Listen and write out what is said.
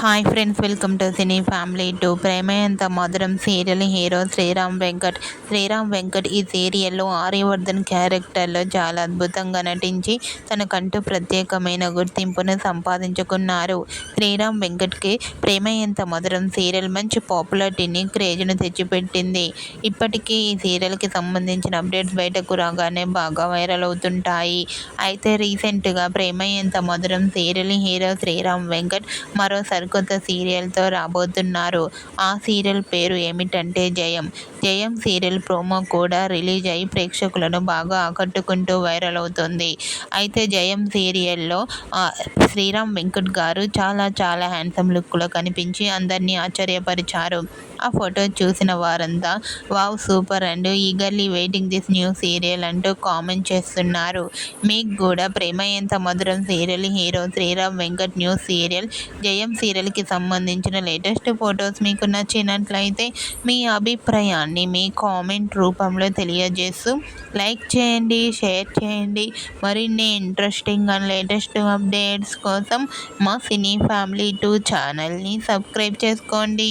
Hi friends, welcome to cine family two. Prema Entha Madhuram serial hero Sriram Venkat. Sriram Venkat ఈ సీరియల్లో ఆర్యవర్ధన్ క్యారెక్టర్లో చాలా అద్భుతంగా నటించి తనకంటూ ప్రత్యేకమైన గుర్తింపును సంపాదించుకున్నారు. శ్రీరామ్ వెంకట్కి ప్రేమ ఎంత మధురం సీరియల్ మంచి పాపులారిటీని, క్రేజ్ను తెచ్చిపెట్టింది. ఇప్పటికీ ఈ సీరియల్కి సంబంధించిన అప్డేట్స్ బయటకు రాగానే బాగా వైరల్ అవుతుంటాయి. అయితే రీసెంట్గా ప్రేమ ఎంత మధురం సీరియల్ హీరో శ్రీరామ్ వెంకట్ మరో సరికొత్త సీరియల్తో రాబోతున్నారు. ఆ సీరియల్ పేరు ఏమిటంటే జయం. జయం సీరియల్ ప్రోమో కూడా రిలీజ్ అయి ప్రేక్షకులను బాగా ఆకట్టుకుంటూ వైరల్ అవుతుంది. అయితే జయం సీరియల్లో శ్రీరామ్ వెంకట్ గారు చాలా హ్యాండ్సమ్ లుక్లో కనిపించి అందరినీ ఆశ్చర్యపరిచారు. ఆ ఫోటో చూసిన వారంతా wow super and eagerly waiting this new serial అంటూ కామెంట్ చేస్తున్నారు. మీకు కూడా Prema Entha Madhuram serial hero Sriram Venkat new serial Jayam సీరియల్కి సంబంధించిన లేటెస్ట్ ఫొటోస్ మీకు నచ్చినట్లయితే మీ అభిప్రాయాన్ని మీ కామెంట్ రూపంలో తెలియజేస్తూ లైక్ చేయండి, షేర్ చేయండి. మరిన్ని ఇంట్రెస్టింగ్ అండ్ లేటెస్ట్ అప్డేట్స్ కోసం మా సినీ ఫ్యామిలీ 2 ఛానల్ని సబ్స్క్రైబ్ చేసుకోండి.